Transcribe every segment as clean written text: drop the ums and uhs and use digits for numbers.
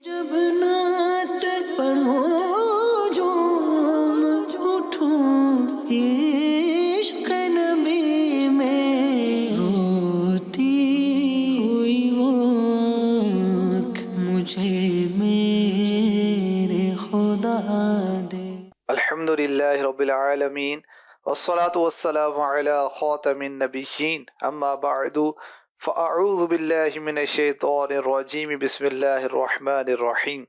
جب نعت پڑھو جو اٹھوں عشق نبی میں روتی ہوئی وہ آنکھ مجھے میرے خدا دے۔ الحمدللہ رب العالمین والصلاة والسلام علی خاتم النبیین اما بعد فاعوذ باللہ من الشیطان الرجیم بسم اللہ الرحمن الرحیم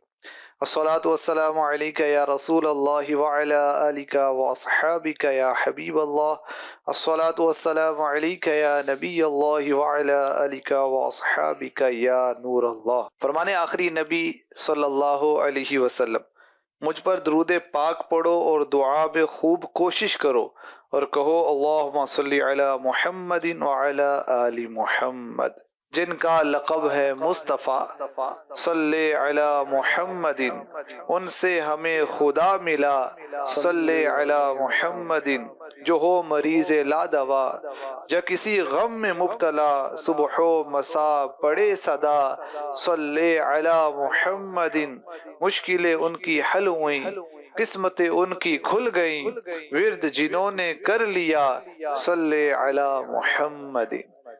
الصلاة والسلام علیک یا رسول اللہ وعلی آلک واصحابک یا حبیب اللہ الصلاة والسلام علیک یا نبی اللہ وعلی آلک واصحابک یا نور اللہ۔ فرمان آخری نبی صلی اللہ علیہ وسلم، مجھ پر درود پاک پڑھو اور دعا میں خوب کوشش کرو اور کہو اللہم صلی علی محمد وعلی آل محمد۔ جن کا لقب ہے مصطفیٰ صلی علی محمد، ان سے ہمیں خدا ملا صلی علی محمد۔ جو ہو مریض لا دوا یا کسی غم میں مبتلا، صبح و مساء پڑے صدا صلی علی محمد۔ مشکلیں ان کی حل ہوئیں، قسمتیں ان کی کھل گئیں، ورد جنہوں نے کر لیا صلی علی محمد۔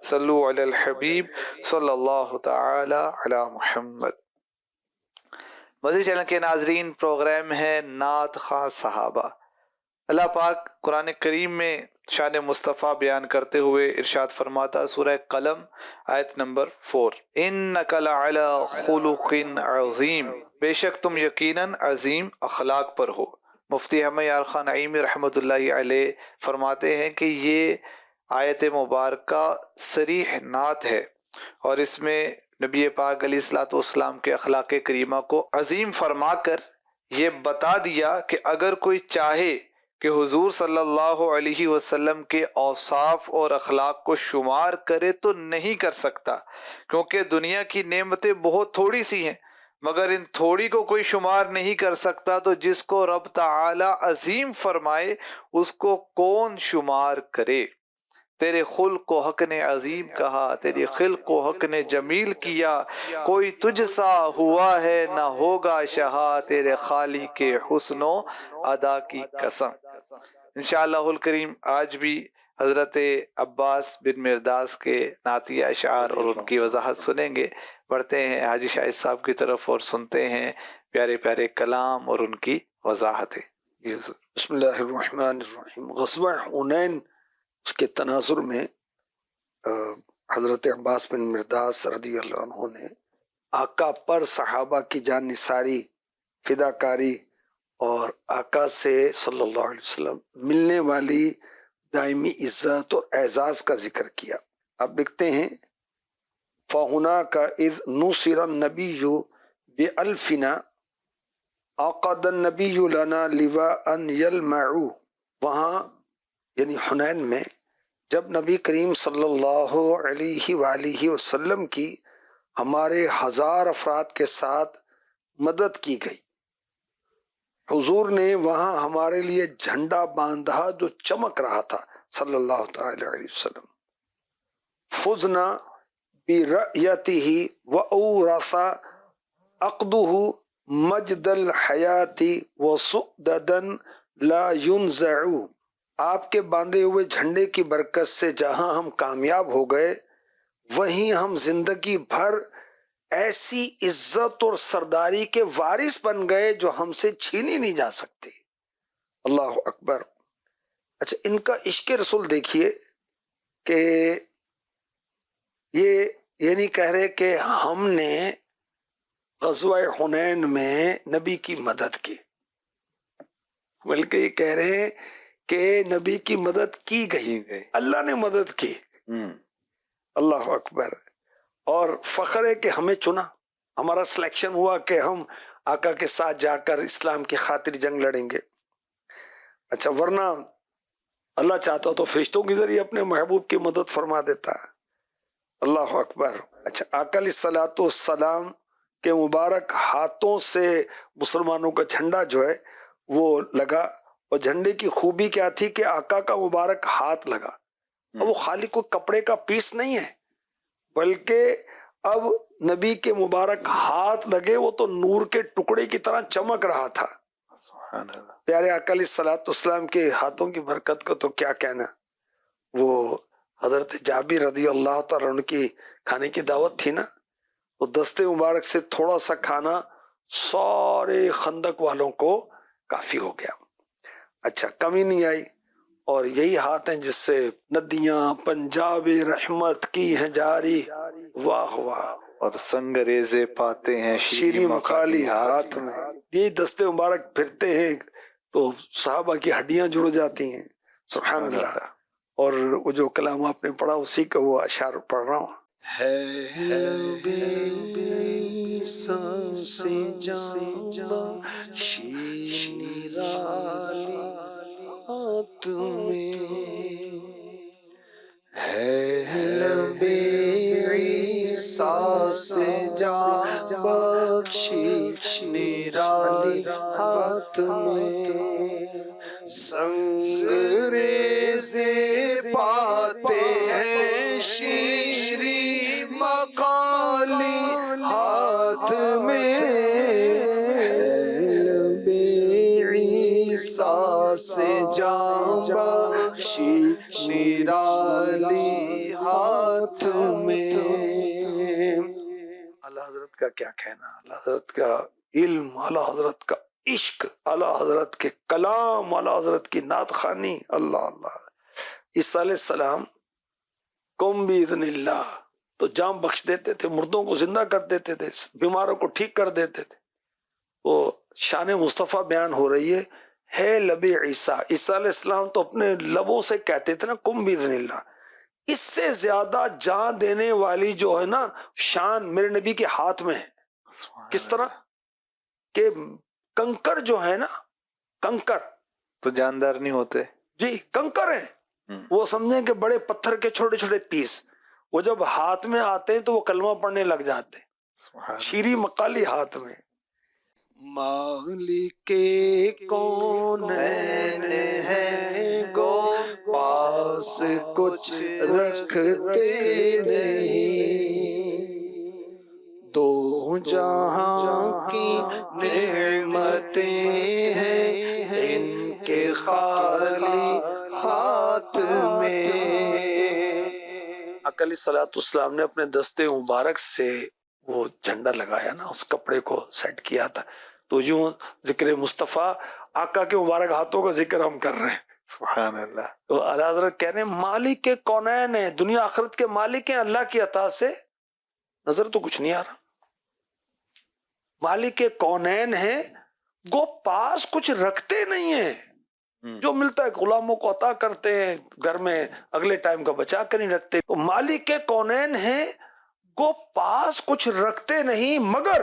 صلو علی الحبیب صلی اللہ تعالی علی محمد۔ مزید چینل کے ناظرین، پروگرام ہے نعت خواں صحابہ۔ اللہ پاک قرآن کریم میں شان مصطفیٰ بیان کرتے ہوئے ارشاد فرماتا، سورہ قلم آیت نمبر 4، اِنَّكَ لَعَلَىٰ خُلُقٍ عَظِيمٍ، بے شک تم یقیناً عظیم اخلاق پر ہو۔ مفتی احمد یار خان نعیمی رحمۃ اللہ علیہ فرماتے ہیں کہ یہ آیت مبارکہ صریح نعت ہے اور اس میں نبی پاک علیہ الصلوۃ والسلام کے اخلاق کریمہ کو عظیم فرما کر یہ بتا دیا کہ اگر کوئی چاہے کہ حضور صلی اللہ علیہ وسلم کے اوصاف اور اخلاق کو شمار کرے تو نہیں کر سکتا، کیونکہ دنیا کی نعمتیں بہت تھوڑی سی ہیں، مگر ان تھوڑی کو کوئی شمار نہیں کر سکتا، تو جس کو رب تعالی عظیم فرمائے اس کو کون شمار کرے۔ تیرے خلق کو حق نے عظیم کہا، تیری خلق کو حق نے جمیل کیا، کوئی تجھ سا ہوا ہے نہ ہوگا شہا، تیرے خالق کے حسن و ادا کی قسم۔ انشاءاللہ الکریم آج بھی حضرت عباس بن مرداس کے نعتیہ اشعار اور ان کی وضاحت سنیں گے۔ بڑھتے ہیں حاجی شاہد صاحب کی طرف اور سنتے ہیں پیارے پیارے کلام اور ان کی وضاحتیں۔ جی حضور۔ بسم اللہ الرحمن الرحیم۔ غزوہ حنین اس کے تناظر میں حضرت عباس بن مرداس رضی اللہ عنہ نے آقا پر صحابہ کی جان نثاری، فداکاری اور آقا سے صلی اللہ علیہ وسلم ملنے والی دائمی عزت اور اعزاز کا ذکر کیا۔ آپ لکھتے ہیں فَهُنَاكَ إِذْ نُصِرَ النَّبِيُّ بِأَلْفِنَا عَقَدَ النَّبِيُّ لَنَا لِوَاءً يَلْمَعُ۔ وہاں یعنی حنین میں جب نبی کریم صلی اللہ علیہ وآلہ وسلم کی ہمارے 1000 افراد کے ساتھ مدد کی گئی، حضور نے وہاں ہمارے لیے جھنڈا باندھا جو چمک رہا تھا صلی اللہ تعالی علیہ وسلم۔ فزنا برأیتہ وأورث عقدہ مجد الحیات وسؤددا لا ينزع۔ آپ کے باندھے ہوئے جھنڈے کی برکت سے جہاں ہم کامیاب ہو گئے، وہیں ہم زندگی بھر ایسی عزت اور سرداری کے وارث بن گئے جو ہم سے چھینی نہیں جا سکتے۔ اللہ اکبر۔ اچھا، ان کا عشق رسول دیکھیے کہ یہ نہیں کہہ رہے کہ ہم نے غزوہ حنین میں نبی کی مدد کی، بلکہ یہ کہہ رہے ہیں کہ نبی کی مدد کی گئی، اللہ نے مدد کی۔ اللہ اکبر۔ اور فخر ہے کہ ہمیں چنا، ہمارا سلیکشن ہوا کہ ہم آقا کے ساتھ جا کر اسلام کی خاطر جنگ لڑیں گے۔ اچھا، ورنہ اللہ چاہتا تو فرشتوں کے ذریعے اپنے محبوب کی مدد فرما دیتا۔ اللہ اکبر۔ اچھا، آقا علیہ الصلوۃ والسلام کے مبارک ہاتھوں سے مسلمانوں کا جھنڈا جو ہے وہ لگا، اور جھنڈے کی خوبی کیا تھی کہ آقا کا مبارک ہاتھ لگا، اور وہ خالی کوئی کپڑے کا پیس نہیں ہے، بلکہ اب نبی کے مبارک ہاتھ لگے وہ تو نور کے ٹکڑے کی طرح چمک رہا تھا. سبحان اللہ. پیارے آقا علیہ الصلوۃ والسلام کے ہاتھوں کی برکت کو تو کیا کہنا. وہ حضرت جابر رضی اللہ تعالیٰ عنہ کی کھانے کی دعوت تھی نا, وہ دستے مبارک سے تھوڑا سا کھانا سارے خندق والوں کو کافی ہو گیا. اچھا, کمی نہیں آئی. اور یہی ہاتھ ہیں جس سے ندیاں پنجاب رحمت کی ہیں جاری. واہ واہ. اور سنگریزے پاتے ہیں شیریں مخالی ہاتھ میں. یہ دستے مبارک پھرتے ہیں تو صحابہ کی ہڈیاں جڑ جاتی ہیں. سبحان اللہ. اور وہ جو کلام آپ نے پڑھا اسی کا وہ اشعار پڑھ رہا ہوں. سے جا بخشی نرالی ہاتھ میں سنگریزے پاتے ہیں شیریں مقالی ہاتھ میں لبِ عیسیٰ سے جام بخشی نرالی ہاتھ میں. اللہ حضرت کا کیا کہنا, اللہ حضرت کا علم, اللہ حضرت کا عشق, اللہ حضرت کے کلام, اللہ حضرت کی نعت خوانی. اللہ اللہ. عیسیٰ علیہ السلام قم باذن اللہ تو جان بخش دیتے تھے, مردوں کو زندہ کر دیتے تھے, بیماروں کو ٹھیک کر دیتے تھے. وہ شان مصطفیٰ بیان ہو رہی ہے لب عیسیٰ. عیسیٰ علیہ السلام تو اپنے لبوں سے کہتے تھے نا قم باذن اللہ. اس سے زیادہ جان دینے والی جو ہے نا شان میرے نبی کے ہاتھ میں ہے. کس طرح کہ کنکر جو ہے نا, کنکر تو جاندار نہیں ہوتے جی, کنکر ہیں وہ, سمجھیں کہ بڑے پتھر کے چھوٹے چھوٹے پیس, وہ جب ہاتھ میں آتے ہیں تو وہ کلمہ پڑھنے لگ جاتے. شیریں مقالی ہاتھ میں. مالک کونین ہے گو پاس کچھ رکھتے نہیں, دو جہاں کی نعمتیں ہیں ان کے خالی ہاتھ میں. آقا علیہ الصلوۃ والسلام نے اپنے دستے مبارک سے وہ جھنڈا لگایا نا, اس کپڑے کو سیٹ کیا تھا, تو یوں ذکر مصطفیٰ آقا کے مبارک ہاتھوں کا ذکر ہم کر رہے ہیں. سبحان اللہ. تو اعلیٰ حضرت کہہ رہے ہیں مالک کے کونین ہیں, دنیا آخرت کے مالک ہیں. اللہ کی عطا سے نظر تو کچھ نہیں آ رہا. مالک کے کونین ہیں, گو پاس کچھ رکھتے نہیں ہیں. جو ملتا ہے غلاموں کو عطا کرتے ہیں, گھر میں اگلے ٹائم کا بچا کر نہیں رکھتے. تو مالک کے کونین ہیں, گو پاس کچھ رکھتے نہیں, مگر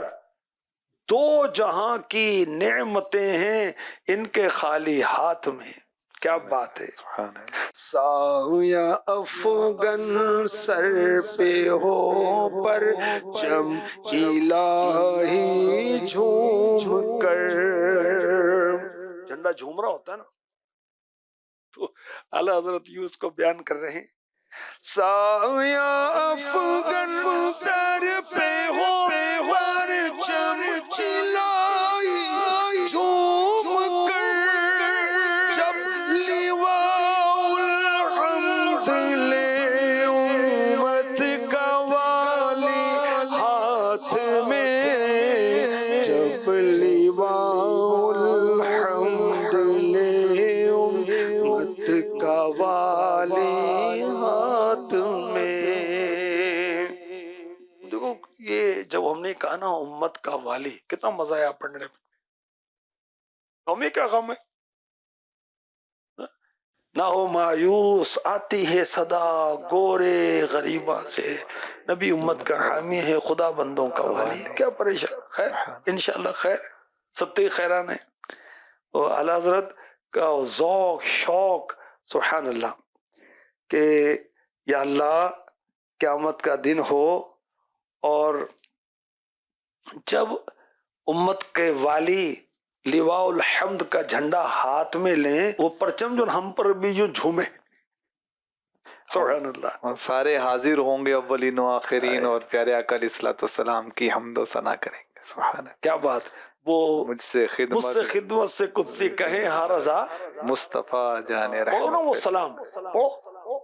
دو جہاں کی نعمتیں ہیں ان کے خالی ہاتھ میں. کیا بات ہے. سایہ افغن سر پہ ہو پر چم الہی جھوم کر. جھنڈا جھوم رہا ہوتا ہے نا, تو اعلیٰ حضرت یوں اس کو بیان کر رہے ہیں. سایہ افغن سر پہ ہو پر چم الہی جھوم کر, جب لیواء الحمد لے امت کا والی ہاتھ میں, جب لیواء الحمد لے امت کا والی ہاتھ میں. دیکھو یہ جب ہم نے کہا نا امت کا والی, کتنا مزہ آیا پڑھنے میں. ہمیں کیا غم ہے, نہ ہو مایوس, آتی ہے صدا گورے غریباں سے. نبی امت کا حامی ہے, خدا بندوں کا والی. کیا پریشان. خیر انشاءاللہ خیر, ستے خیران ہے. اور اعلیٰ حضرت کا ذوق شوق, سبحان اللہ, کہ یا اللہ قیامت کا دن ہو اور جب امت کے والی لیواء الحمد کا جھنڈا ہاتھ میں لیں, وہ پرچم جو ہم پر بھی جو جھومے. سبحان اللہ. اور سارے حاضر ہوں گے اولین و آخرین اور پیارے آقا علیہ الصلوۃ والسلام کی حمد و ثنا کریں گے. سبحان اللہ. کیا بات. وہ مجھ سے خدمت سے قدسی کہیں ہر رضا مصطفیٰ جان پڑھو نا وہ رحمت. سلام پڑھو.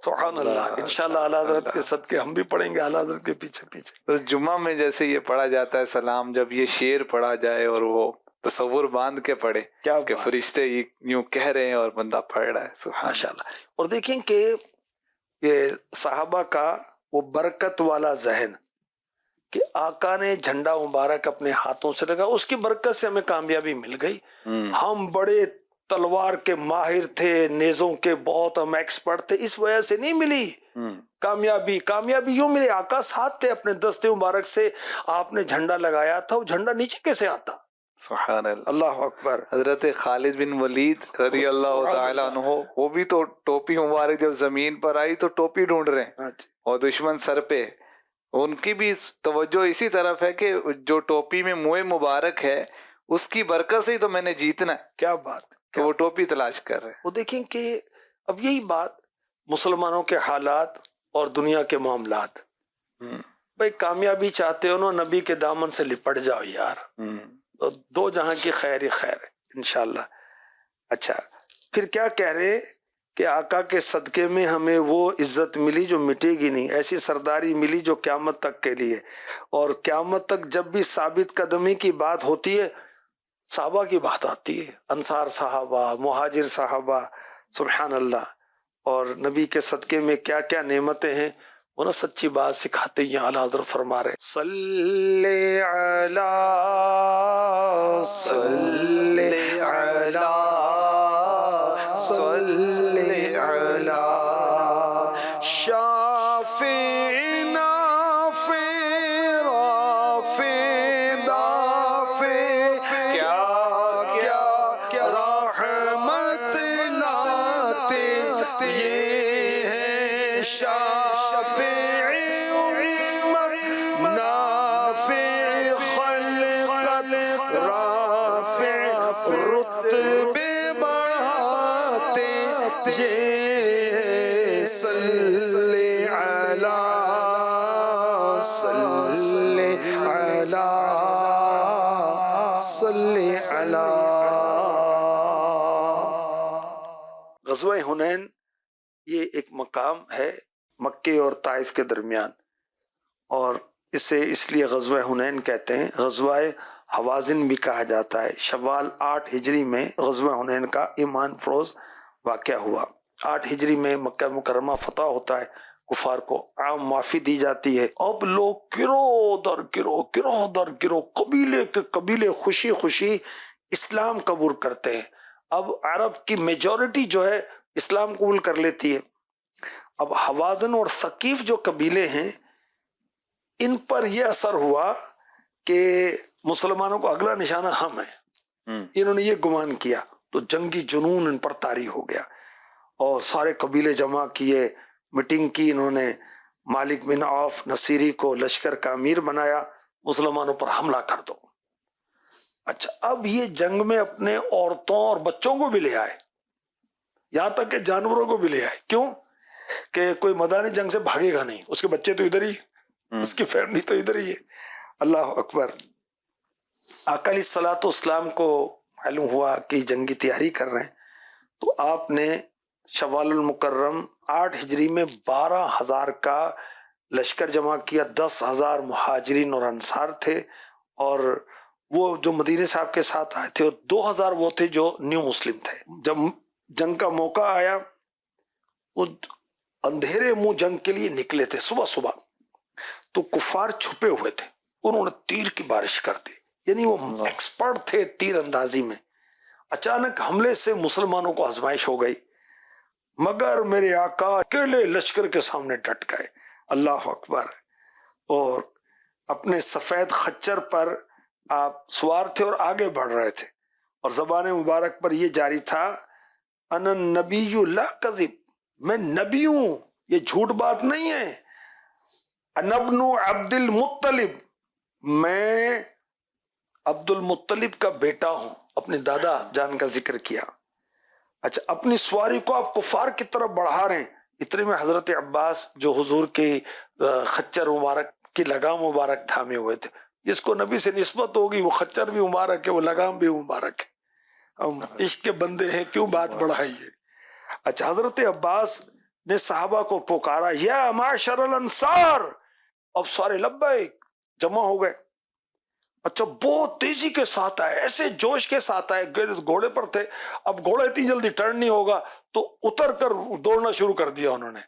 سبحان اللہ. انشاءاللہ اعلیٰ حضرت کے صدقے ہم بھی پڑھیں گے اعلیٰ حضرت کے پیچھے پیچھے. تو جمعہ میں جیسے یہ پڑھا جاتا ہے سلام، جب یہ شعر پڑھا جائے اور وہ تصور باندھ کے پڑھے کیا کہ بات. فرشتے یوں کہہ رہے ہیں اور بندہ پڑھ رہا ہے. سبحان ماشاء اللہ. اور دیکھیں کہ یہ صحابہ کا وہ برکت والا ذہن کہ آقا نے جھنڈا مبارک اپنے ہاتھوں سے لگا، اس کی برکت سے ہمیں کامیابی مل گئی. ہم بڑے تلوار کے ماہر تھے، نیزوں کے بہت ہم ایکسپرٹ تھے، اس وجہ سے نہیں ملی کامیابی. کامیابی یوں ملی آقا ساتھ تھے، اپنے دستے مبارک سے آپ نے جھنڈا لگایا تھا. وہ جھنڈا نیچے کیسے آتا؟ سبحان اللہ. اللہ اکبر. حضرت خالد بن ولید رضی اللہ تعالیٰ عنہ، وہ بھی تو ٹوپی مبارک جب زمین پر آئی تو ٹوپی ڈھونڈ رہے ہیں اور دشمن سر پہ. ان کی بھی توجہ اسی طرف ہے کہ جو ٹوپی میں منہ مبارک ہے اس کی برکت سے ہی تو میں نے جیتنا ہے. کیا بات. کہ وہ ٹوپی تلاش کر رہے ہیں. وہ دیکھیں کہ اب یہی بات مسلمانوں کے حالات اور دنیا کے معاملات. بھائی کامیابی چاہتے ہو نا، نبی کے دامن سے لپٹ جاؤ یار، دو جہاں کی خیر ہی خیر ہے انشاءاللہ. اچھا پھر کیا کہہ رہے کہ آقا کے صدقے میں ہمیں وہ عزت ملی جو مٹے گی نہیں، ایسی سرداری ملی جو قیامت تک کے لیے. اور قیامت تک جب بھی ثابت قدمی کی بات ہوتی ہے صحابہ کی بات آتی ہے، انصار صحابہ، مہاجر صحابہ. سبحان اللہ. اور نبی کے صدقے میں کیا کیا نعمتیں ہیں وہ نا سچی بات سکھاتے ہیں. اعلیٰ حضرت فرما رہے صلی علی صلی علی صلی علی شافع نافع رافع دافع کیا رحمت لاتے یہ ہے شافع امت نافع خلقت رافع رتبے بڑھاتے یہ صلی علی صلی علی صلی علی. غزوہ حنین یہ ایک مقام ہے مکے اور طائف کے درمیان، اور اسے اس لیے غزوہ حنین کہتے ہیں. غزوہ حوازن بھی کہا جاتا ہے. شوال 8 ہجری میں غزوہ حنین کا ایمان فروز واقعہ ہوا. 8 ہجری میں مکہ مکرمہ فتح ہوتا ہے، کفار کو عام معافی دی جاتی ہے. اب لوگ گروہ در گروہ قبیلے کے قبیلے خوشی خوشی اسلام قبول کرتے ہیں. اب عرب کی میجورٹی جو ہے اسلام قبول کر لیتی ہے. اب حوازن اور ثقیف جو قبیلے ہیں ان پر یہ اثر ہوا کہ مسلمانوں کو اگلا نشانہ ہم ہیں. انہوں نے یہ گمان کیا تو جنگی جنون ان پر طاری ہو گیا اور سارے قبیلے جمع کیے، میٹنگ کی. انہوں نے مالک بن عوف نصیری کو لشکر کا امیر بنایا، مسلمانوں پر حملہ کر دو. اچھا اب یہ جنگ میں اپنے عورتوں اور بچوں کو بھی لے آئے، یہاں تک کہ جانوروں کو بھی لے آئے. کیوں کہ کوئی میدانی جنگ سے بھاگے گا نہیں، اس کے بچے تو ادھر ہی، اس کی فیملی تو ادھر ہی ہے. اللہ اکبر. آقا علیہ الصلوۃ والسلام کو معلوم ہوا کہ جنگی تیاری کر رہے ہیں تو آپ نے شوال المکرم 8 ہجری میں 12,000 کا لشکر جمع کیا. 10,000 مہاجرین اور انصار تھے، اور وہ جو مدینے صاحب کے ساتھ آئے تھے، اور 2,000 وہ تھے جو نیو مسلم تھے. جب جنگ کا موقع آیا وہ اندھیرے منہ جنگ کے لیے نکلے تھے صبح تو کفار چھپے ہوئے تھے. انہوں نے تیر کی بارش کر دی، یعنی وہ ایکسپرٹ تھے تیر اندازی میں. اچانک حملے سے مسلمانوں کو آزمائش ہو گئی، مگر میرے آقا اکیلے لشکر کے سامنے ڈٹ گئے. اللہ اکبر. اور اپنے سفید خچر پر آپ سوار تھے اور آگے بڑھ رہے تھے، اور زبان مبارک پر یہ جاری تھا انا نبی لا کذب، میں نبی ہوں، یہ جھوٹ بات نہیں ہے. انا ابن عبد المطلب، میں عبد المطلب کا بیٹا ہوں. اپنے دادا جان کا ذکر کیا. اچھا اپنی سواری کو آپ کفار کی طرف بڑھا رہے ہیں، اتنے میں حضرت عباس جو حضور کے خچر مبارک کی لگام مبارک تھامے ہوئے تھے، جس کو نبی سے نسبت ہوگی وہ خچر بھی مبارک ہے، وہ لگام بھی مبارک ہے، ہم عشق کے بندے ہیں، کیوں بات بڑھائیے۔ اچھا، حضرت عباس نے صحابہ کو پکارا، یا معاشر الانصار، اب سارے لبیک جمع ہو گئے۔ اچھا، بہت تیزی کے ساتھ آئے، ایسے جوش کے ساتھ آئے، گھوڑے پر تھے، اب گھوڑا اتنی جلدی ٹرن نہیں ہوگا تو اتر کر دوڑنا شروع کر دیا انہوں نے،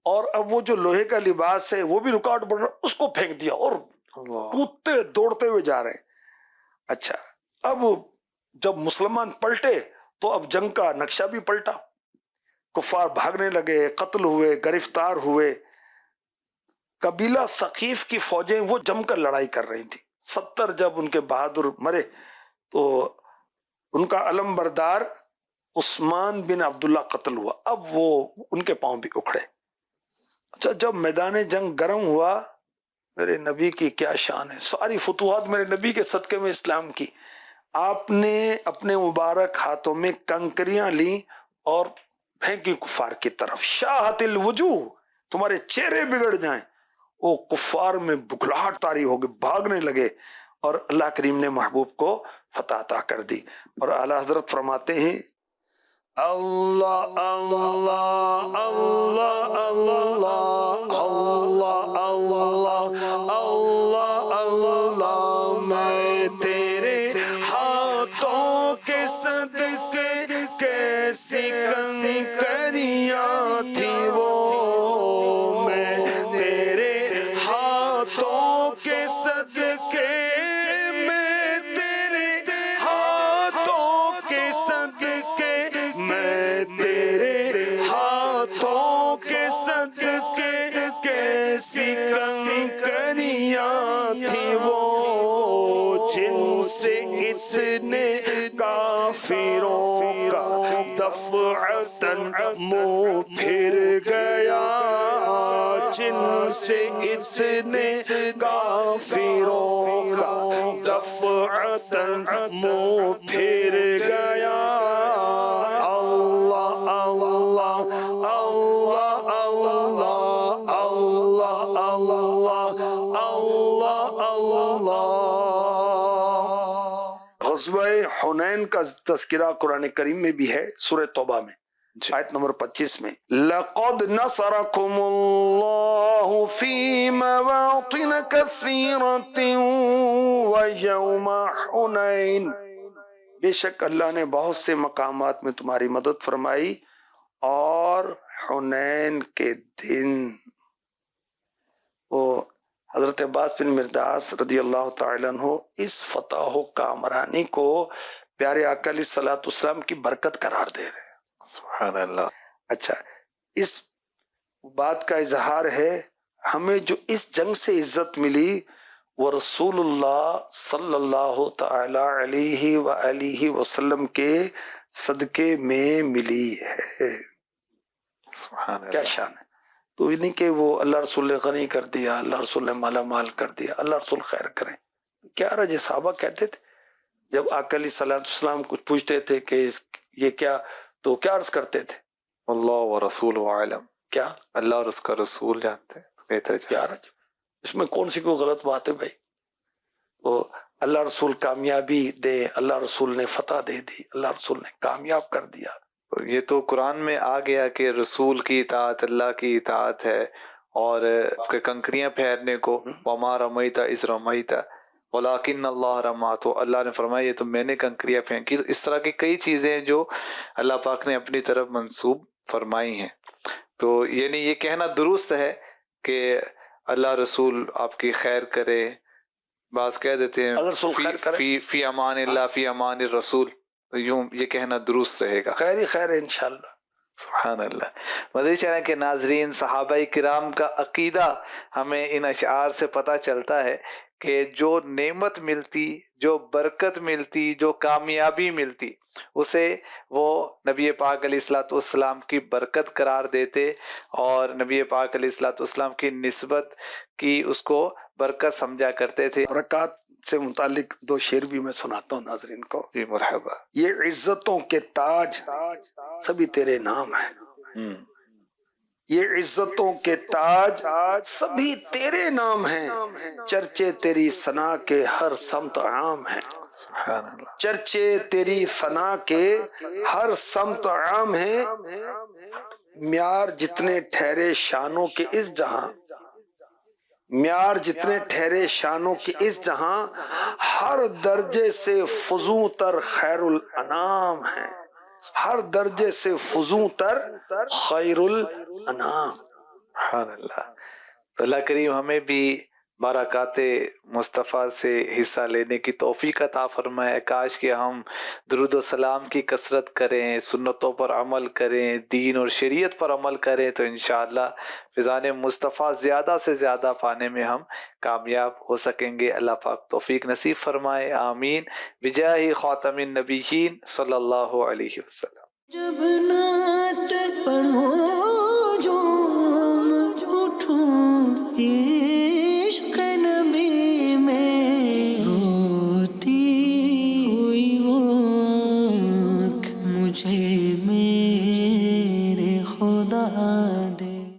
اور اب وہ جو لوہے کا لباس ہے وہ بھی رکاوٹ بن رہا، اس کو پھینک دیا اور کودتے دوڑتے ہوئے جا رہے ہیں۔ اچھا، اب جب مسلمان پلٹے تو اب جنگ کا نقشہ بھی پلٹا، کفار بھاگنے لگے، قتل ہوئے، گرفتار ہوئے۔ قبیلہ ثقیف کی فوجیں وہ جم کر لڑائی کر رہی تھی، 70 جب ان کے بہادر مرے تو ان کا علم بردار عثمان بن عبداللہ قتل ہوا، اب وہ ان کے پاؤں بھی اکھڑے۔ اچھا، جب میدان جنگ گرم ہوا، میرے نبی کی کیا شان ہے، ساری فتوحات میرے نبی کے صدقے میں اسلام کی۔ آپ نے اپنے مبارک ہاتھوں میں کنکریاں لیں اور پھینکی کفار کی طرف، شاہت الوجوہ، تمہارے چہرے بگڑ جائیں۔ وہ کفار میں بگلاہٹ طاری ہو گئی، بھاگنے لگے، اور اللہ کریم نے محبوب کو فتح عطا کر دی۔ اور اعلیٰ حضرت فرماتے ہیں، اللہ اللہ اللہ اللہ اللہ اللہ اللہ اللہ، میں تیرے ہاتھوں کے صدقے کیسی کنکریاں تھی وہ، میں تیرے ہاتھوں کے صدقے، میں تیرے ہاتھوں کے صدقے، میں تیرے ہاتھوں کے صدقے کیسی کنکریاں تھی وہ، جن سے اتنے کافروں کا دفعتاً منہ پھر گیا، جن سے اتنے کافروں کا دفعتاً منہ پھر گیا۔ اللہ اللہ اللہ اللہ اللہ اللہ اللہ اللہ۔ غزوہ حنین کا تذکرہ قرآن کریم میں بھی ہے، سورہ توبہ میں، آیت نمبر 25 میں، لَقَدْ نَصَرَكُمُ اللَّهُ فِي مَوَاطِنَ كَثِيرَةٍ وَيَوْمَ حُنَيْنٍ، بے شک اللہ نے بہت سے مقامات میں تمہاری مدد فرمائی، اور حنین کے دن۔ وہ حضرت عباس بن مرداس رضی اللہ تعالیٰ عنہ اس فتح و کامرانی کو پیارے آقا علیہ الصلوۃ والسلام کی برکت قرار دے رہے ہیں، سبحان اللہ۔ اچھا، اس بات کا اظہار ہے ہمیں جو اس جنگ سے عزت ملی وہ رسول اللہ صلی اللہ تعالی علیہ وآلہ وسلم کے صدقے میں ملی ہے۔ سبحان اللہ، کیا شان ہے! تو یہ نہیں کہ وہ اللہ رسول نے غنی کر دیا، اللہ رسول نے مالا مال کر دیا، اللہ رسول خیر کریں۔ کیا رجے صحابہ کہتے تھے جب آقا علیہ الصلوۃ والسلام کچھ پوچھتے تھے کہ یہ کیا، تو کیا عرض کرتے تھے؟ اللہ و رسول عالم، کیا اللہ اور اس کا رسول جانتے ہیں بہتر۔ کیا رجب، اس میں کون سی کوئی غلط بات ہے بھائی؟ وہ اللہ رسول کامیابی دے، اللہ رسول نے فتح دے دی، اللہ رسول نے کامیاب کر دیا۔ یہ تو قرآن میں آ گیا کہ رسول کی اطاعت اللہ کی اطاعت ہے، اور آپ کے کنکریاں پھیرنے کو وما رمیت اذ رمیت ولکن اللہ رما، تو اللہ نے فرمایا یہ تو میں نے کنکریاں پھینکی۔ تو اس طرح کی کئی چیزیں جو اللہ پاک نے اپنی طرف منسوب فرمائی ہیں۔ تو یعنی یہ کہنا درست ہے کہ اللہ رسول آپ کی خیر کرے، بعض کہہ دیتے ہیں اللہ رسول خیر کرے، فی امان اللہ فی امان الرسول، تو یوں یہ کہنا درست رہے گا۔ خیر ہی خیر ہے انشاءاللہ۔ سبحان اللہ۔ مدنی چینل کے ناظرین، صحابہ کرام کا عقیدہ ہمیں ان اشعار سے پتہ چلتا ہے کہ جو نعمت ملتی، جو برکت ملتی، جو کامیابی ملتی، اسے وہ نبی پاک علیہ الصلوۃ والسلام کی برکت قرار دیتے، اور نبی پاک علیہ الصلوۃ والسلام کی نسبت کی اس کو برکت سمجھا کرتے تھے۔ برکات سے متعلق دو شعر بھی میں سناتا ہوں ناظرین کو۔ جی مرحبا۔ یہ عزتوں کے تاج سبھی تیرے نام ہیں، یہ عزتوں کے تاج سبھی تیرے نام ہیں، چرچے تیری ثنا کے ہر سمت عام ہیں، سبحان اللہ، چرچے تیری ثنا کے ہر سمت عام ہیں، معیار جتنے ٹھہرے شانوں کے اس جہاں، معیار جتنے ٹھہرے شانوں کے اس جہاں، ہر درجے سے فزوں تر خیر الانام ہیں، ہر درجے سے فزوں تر خیر الانام۔ سبحان اللہ۔ تو اللہ کریم ہمیں بھی برکات مصطفیٰ سے حصہ لینے کی توفیق عطا فرمائے۔ کاش کہ ہم درود و سلام کی کثرت کریں، سنتوں پر عمل کریں، دین اور شریعت پر عمل کریں، تو انشاءاللہ فیضان مصطفیٰ زیادہ سے زیادہ پانے میں ہم کامیاب ہو سکیں گے۔ اللہ پاک توفیق نصیب فرمائے، آمین، بجاہ خاتم النبیین صلی اللہ علیہ وسلم۔ جب نعت پڑھو جو ہم اٹھوں، عشق نبی میں روتی ہوئی وہ آنکھ مجھے میں